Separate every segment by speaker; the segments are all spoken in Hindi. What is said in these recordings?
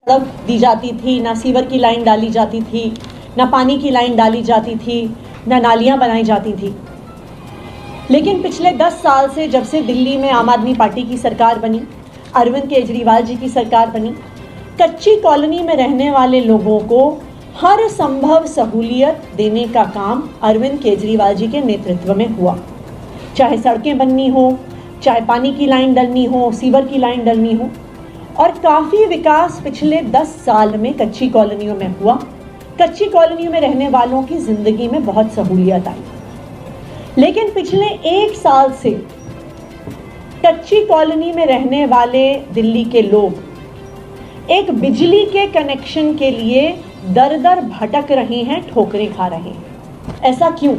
Speaker 1: सड़क दी जाती थी, ना सीवर की लाइन डाली जाती थी, ना पानी की लाइन डाली जाती थी, ना नालियां बनाई जाती थी। लेकिन पिछले 10 साल से जब से दिल्ली में आम आदमी पार्टी की सरकार बनी, अरविंद केजरीवाल जी की सरकार बनी, कच्ची कॉलोनी में रहने वाले लोगों को हर संभव सहूलियत देने का काम अरविंद केजरीवाल जी के नेतृत्व में हुआ। चाहे सड़कें बननी हो, चाहे पानी की लाइन डलनी हो, सीवर की लाइन डलनी हो, और काफ़ी विकास पिछले 10 साल में कच्ची कॉलोनियों में हुआ। कच्ची कॉलोनियों में रहने वालों की ज़िंदगी में बहुत सहूलियत आई। लेकिन पिछले 1 साल से कच्ची कॉलोनी में रहने वाले दिल्ली के लोग एक बिजली के कनेक्शन के लिए दर दर भटक रहे हैं, ठोकरें खा रहे हैं। ऐसा क्यों?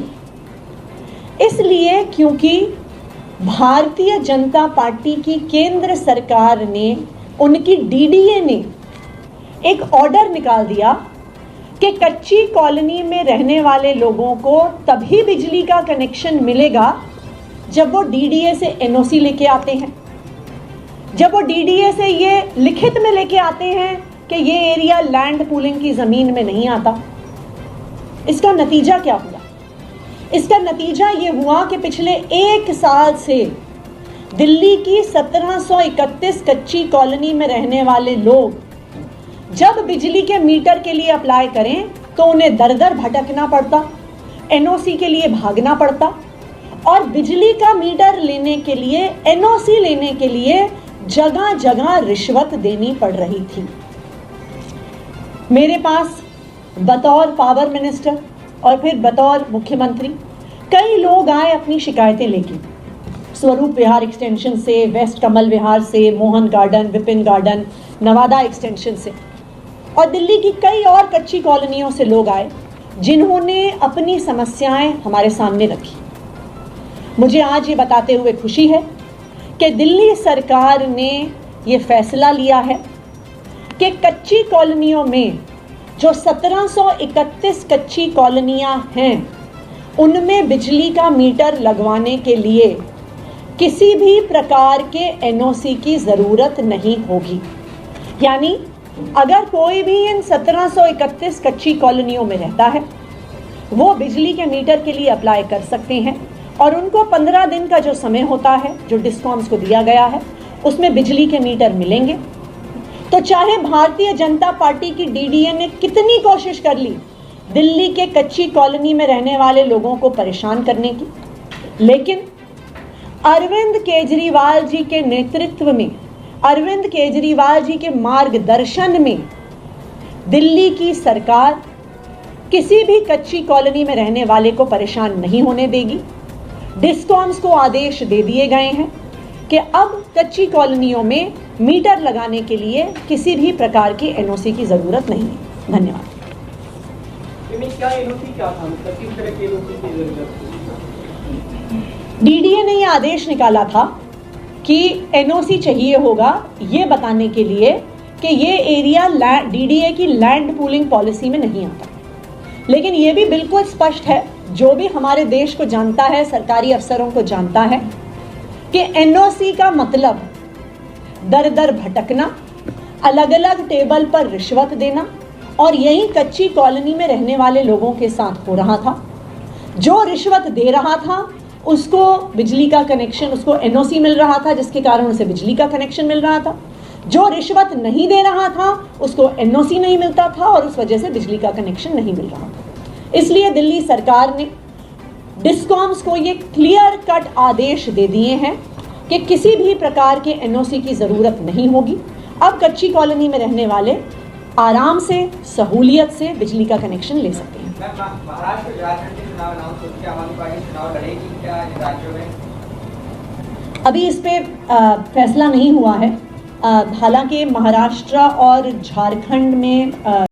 Speaker 1: इसलिए क्योंकि भारतीय जनता पार्टी की केंद्र सरकार ने, उनकी डीडीए ने एक ऑर्डर निकाल दिया कि कच्ची कॉलोनी में रहने वाले लोगों को तभी बिजली का कनेक्शन मिलेगा जब वो डीडीए से एनओसी लेके आते हैं, जब वो डीडीए से ये लिखित में लेके आते हैं कि ये एरिया लैंड पूलिंग की ज़मीन में नहीं आता। इसका नतीजा क्या हुआ? इसका नतीजा ये हुआ कि पिछले 1 साल से दिल्ली की 1731 कच्ची कॉलोनी में रहने वाले लोग जब बिजली के मीटर के लिए अप्लाई करें तो उन्हें दर दर भटकना पड़ता, एनओसी के लिए भागना पड़ता, और बिजली का मीटर लेने के लिए, एनओसी लेने के लिए जगह जगह रिश्वत देनी पड़ रही थी। मेरे पास बतौर पावर मिनिस्टर और फिर बतौर मुख्यमंत्री कई लोग आए अपनी शिकायतें लेके, स्वरूप विहार एक्सटेंशन से, वेस्ट कमल विहार से, Mohan garden, Vipin garden, Nawada extension से, और दिल्ली की कई और कच्ची कॉलोनियों से लोग आए जिन्होंने अपनी समस्याएं हमारे सामने रखी। मुझे आज ये बताते हुए खुशी है कि दिल्ली सरकार ने ये फैसला लिया है कि कच्ची कॉलोनियों में जो 1731 कच्ची कॉलोनियां हैं उनमें बिजली का मीटर लगवाने के लिए किसी भी प्रकार के एनओसी की ज़रूरत नहीं होगी। यानी अगर कोई भी इन 1731 कच्ची कॉलोनियों में रहता है वो बिजली के मीटर के लिए अप्लाई कर सकते हैं, और उनको 15 दिन का जो समय होता है जो डिस्कॉम्स को दिया गया है उसमें बिजली के मीटर मिलेंगे। तो चाहे भारतीय जनता पार्टी की डीडीए ने कितनी कोशिश कर ली दिल्ली के कच्ची कॉलोनी में रहने वाले लोगों को परेशान करने की, लेकिन अरविंद केजरीवाल जी के नेतृत्व में, अरविंद केजरीवाल जी के मार्गदर्शन में दिल्ली की सरकार किसी भी कच्ची कॉलोनी में रहने वाले को परेशान नहीं होने देगी। डिस्कॉम्स को आदेश दे दिए गए हैं कि अब कच्ची कॉलोनियों में मीटर लगाने के लिए किसी भी प्रकार की एनओसी की ज़रूरत नहीं है। धन्यवाद। डीडीए ने यह आदेश निकाला था कि एनओसी चाहिए होगा ये बताने के लिए कि ये एरिया डीडीए की लैंड पूलिंग पॉलिसी में नहीं आता। लेकिन ये भी बिल्कुल स्पष्ट है, जो भी हमारे देश को जानता है, सरकारी अफसरों को जानता है कि एनओसी का मतलब दर दर भटकना, अलग अलग टेबल पर रिश्वत देना, और यही कच्ची कॉलोनी में रहने वाले लोगों के साथ हो रहा था। जो रिश्वत दे रहा था उसको बिजली का कनेक्शन, उसको एनओसी मिल रहा था जिसके कारण उसे बिजली का कनेक्शन मिल रहा था। जो रिश्वत नहीं दे रहा था उसको एनओसी नहीं मिलता था और उस वजह से बिजली का कनेक्शन नहीं मिल रहा था। इसलिए दिल्ली सरकार ने डिस्कॉम्स को ये क्लियर कट आदेश दे दिए हैं कि किसी भी प्रकार के एनओसी की ज़रूरत नहीं होगी। अब कच्ची कॉलोनी में रहने वाले आराम से, सहूलियत से बिजली का कनेक्शन ले सकते हैं।
Speaker 2: महाराष्ट्र झारखंड के चुनाव अनाउंस हो चुके, आम आदमी पार्टी चुनाव लड़ेगी क्या इन राज्यों में?
Speaker 1: अभी इस पे फैसला नहीं हुआ है। हालांकि महाराष्ट्र और झारखंड में